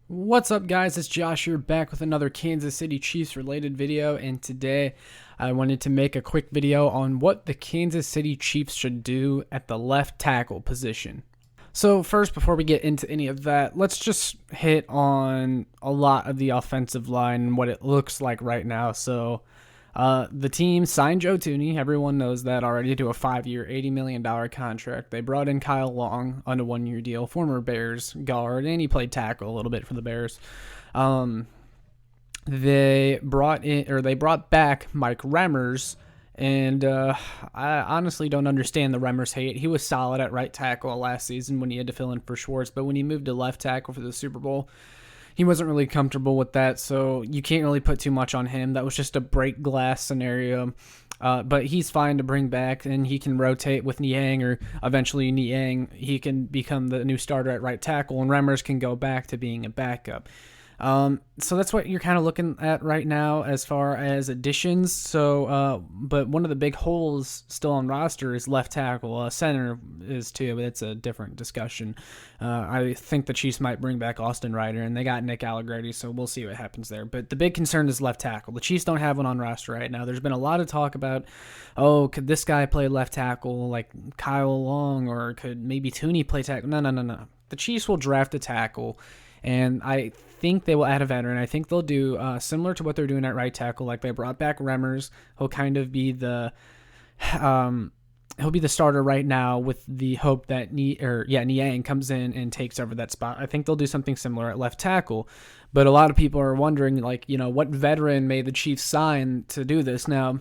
What's up, guys? It's Josh here, back with another Kansas City Chiefs related video, and today I wanted to make a quick video on what the Kansas City Chiefs should do at the left tackle position. So first, before we get into any of that, let's just hit on a lot of the offensive line and what it looks like right now. The team signed Joe Thuney. Everyone knows that already, to a 5-year, $80 million contract. They brought in Kyle Long on a 1-year deal, former Bears guard, and he played tackle a little bit for the Bears. They brought back Mike Remmers, and I honestly don't understand the Remmers hate. He was solid at right tackle last season when he had to fill in for Schwartz, but when he moved to left tackle for the Super Bowl, he wasn't really comfortable with that, so you can't really put too much on him. That was just a break glass scenario. But he's fine to bring back, and he can rotate with Niang, or eventually Niang, he can become the new starter at right tackle, and Remmers can go back to being a backup. So that's what you're kind of looking at right now as far as additions. But one of the big holes still on roster is left tackle. Center is too, but it's a different discussion. I think the Chiefs might bring back Austin Ryder, and they got Nick Allegretti, so we'll see what happens there. But the big concern is left tackle. The Chiefs don't have one on roster right now. There's been a lot of talk about, could this guy play left tackle like Kyle Long, or could maybe Thuney play tackle? No. The Chiefs will draft a tackle, and I think they will add a veteran. I think they'll do similar to what they're doing at right tackle. Like, they brought back Remmers. He'll kind of be the starter right now, with the hope that Niang comes in and takes over that spot. I think they'll do something similar at left tackle. But a lot of people are wondering, what veteran may the Chiefs sign to do this? Now,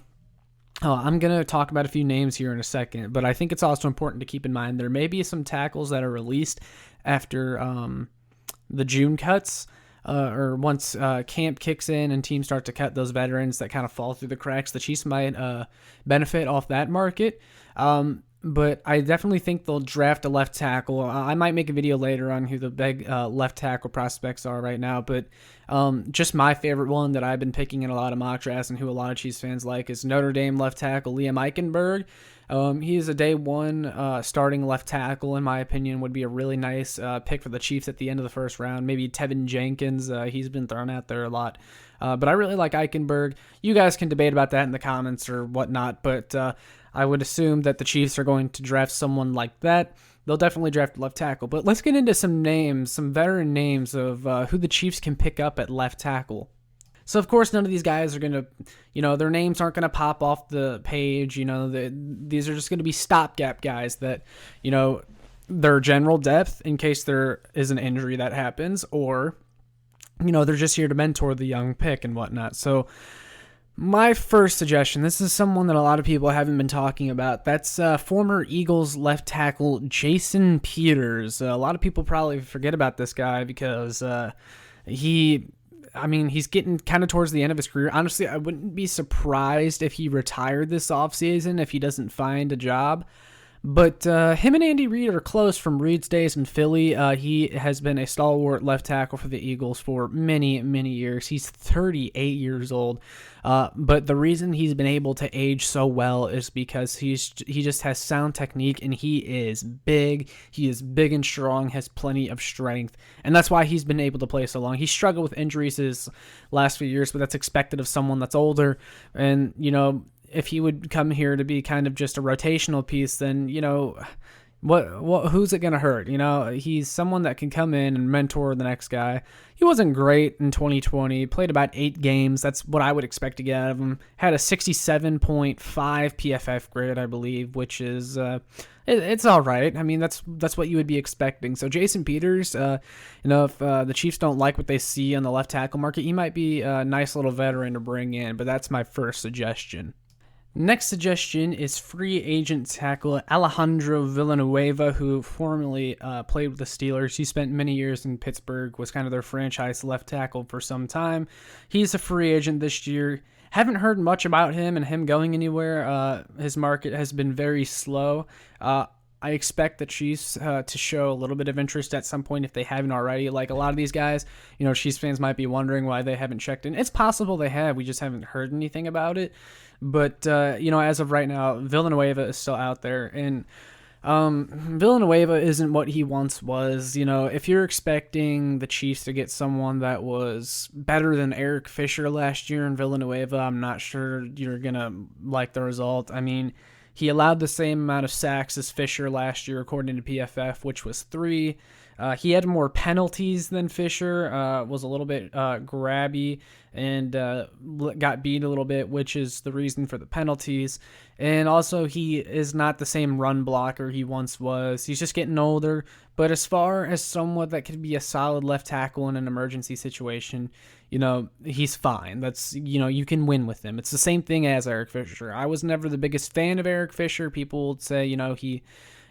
I'm going to talk about a few names here in a second, but I think it's also important to keep in mind there may be some tackles that are released after the June cuts, or once camp kicks in and teams start to cut those veterans that kind of fall through the cracks. The Chiefs might benefit off that market. But I definitely think they'll draft a left tackle. I might make a video later on who the big left tackle prospects are right now, but just my favorite one that I've been picking in a lot of mock drafts and who a lot of Chiefs fans like is Notre Dame left tackle Liam Eichenberg. He is a day one starting left tackle, in my opinion. Would be a really nice pick for the Chiefs at the end of the first round. Maybe Tevin Jenkins. He's been thrown out there a lot. But I really like Eichenberg. You guys can debate about that in the comments or whatnot, but I would assume that the Chiefs are going to draft someone like that. They'll definitely draft left tackle. But let's get into some names, some veteran names of who the Chiefs can pick up at left tackle. So, of course, none of these guys are going to, their names aren't going to pop off the page. These are just going to be stopgap guys that, their general depth in case there is an injury that happens, or, they're just here to mentor the young pick and whatnot. So, my first suggestion, this is someone that a lot of people haven't been talking about. That's former Eagles left tackle Jason Peters. A lot of people probably forget about this guy because he's getting kind of towards the end of his career. Honestly, I wouldn't be surprised if he retired this offseason if he doesn't find a job. But him and Andy Reid are close from Reid's days in Philly. He has been a stalwart left tackle for the Eagles for many, many years. He's 38 years old. But the reason he's been able to age so well is because he just has sound technique, and he is big. He is big and strong, has plenty of strength, and that's why he's been able to play so long. He struggled with injuries his last few years, but that's expected of someone that's older. And, if he would come here to be kind of just a rotational piece, then, who's it going to hurt? He's someone that can come in and mentor the next guy. He wasn't great in 2020, played about 8 games. That's what I would expect to get out of him. Had a 67.5 PFF grade, I believe, which is, it's all right. I mean, that's what you would be expecting. So Jason Peters, if the Chiefs don't like what they see on the left tackle market, he might be a nice little veteran to bring in, but that's my first suggestion. Next suggestion is free agent tackle Alejandro Villanueva, who formerly played with the Steelers. He spent many years in Pittsburgh, was kind of their franchise left tackle for some time. He's a free agent this year. Haven't heard much about him and him going anywhere. His market has been very slow. I expect the Chiefs to show a little bit of interest at some point if they haven't already. Like a lot of these guys, Chiefs fans might be wondering why they haven't checked in. It's possible they have. We just haven't heard anything about it. But, as of right now, Villanueva is still out there. And Villanueva isn't what he once was. If you're expecting the Chiefs to get someone that was better than Eric Fisher last year in Villanueva, I'm not sure you're going to like the result. I mean, he allowed the same amount of sacks as Fisher last year, according to PFF, which was 3. He had more penalties than Fisher, was a little bit grabby, and got beat a little bit, which is the reason for the penalties. And also, he is not the same run blocker he once was. He's just getting older. But as far as someone that could be a solid left tackle in an emergency situation, he's fine. You can win with him. It's the same thing as Eric Fisher. I was never the biggest fan of Eric Fisher. People would say, he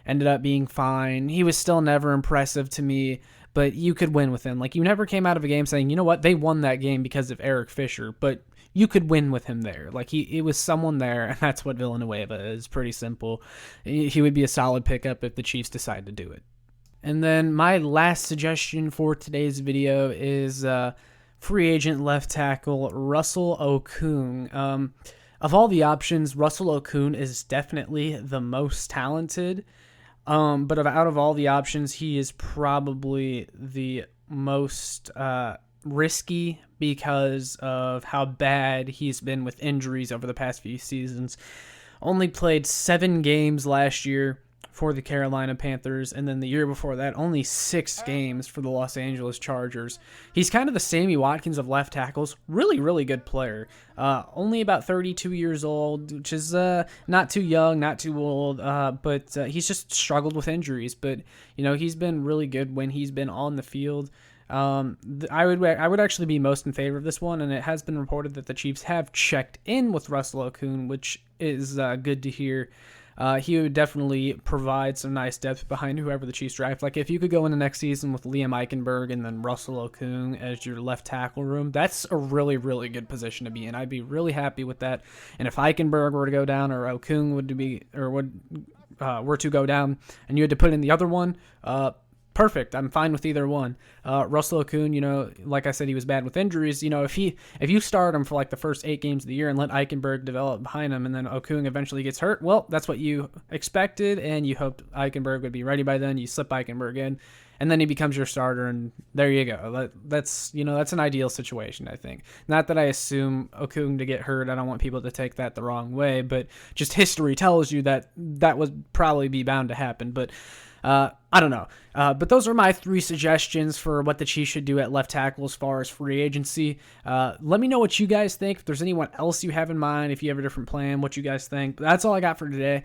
ended up being fine. He was still never impressive to me, but you could win with him. Like, you never came out of a game saying, you know what, they won that game because of Eric Fisher, but you could win with him there. Like, it was someone there, and that's what Villanueva is. Pretty simple. He would be a solid pickup if the Chiefs decide to do it. And then my last suggestion for today's video is free agent left tackle Russell Okung. Of all the options, Russell Okung is definitely the most talented. But out of all the options, he is probably the most risky because of how bad he's been with injuries over the past few seasons. Only played 7 games last year for the Carolina Panthers, and then the year before that, only 6 games for the Los Angeles Chargers. He's kind of the Sammy Watkins of left tackles. Really, really good player. Only about 32 years old, which is not too young, not too old, but he's just struggled with injuries. But, he's been really good when he's been on the field. I would actually be most in favor of this one, and it has been reported that the Chiefs have checked in with Russell Okung, which is good to hear. He would definitely provide some nice depth behind whoever the Chiefs draft. Like, if you could go into next season with Liam Eichenberg and then Russell Okung as your left tackle room, that's a really, really good position to be in. I'd be really happy with that. And if Eichenberg were to go down, or Okung were to go down, and you had to put in the other one, perfect. I'm fine with either one. Russell Okung, like I said, he was bad with injuries. If you start him for like the first 8 games of the year and let Eichenberg develop behind him, and then Okung eventually gets hurt, well, that's what you expected, and you hoped Eichenberg would be ready by then. You slip Eichenberg in, and then he becomes your starter, and there you go. That's an ideal situation, I think. Not that I assume Okung to get hurt. I don't want people to take that the wrong way, but just history tells you that would probably be bound to happen. But I don't know. But those are my 3 suggestions for what the Chiefs should do at left tackle as far as free agency. Let me know what you guys think. If there's anyone else you have in mind, if you have a different plan, what you guys think. But that's all I got for today.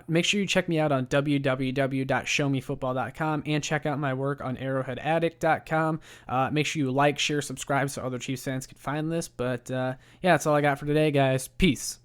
Make sure you check me out on www.showmefootball.com and check out my work on arrowheadaddict.com. Make sure you like, share, subscribe so other Chiefs fans can find this. But yeah, that's all I got for today, guys. Peace.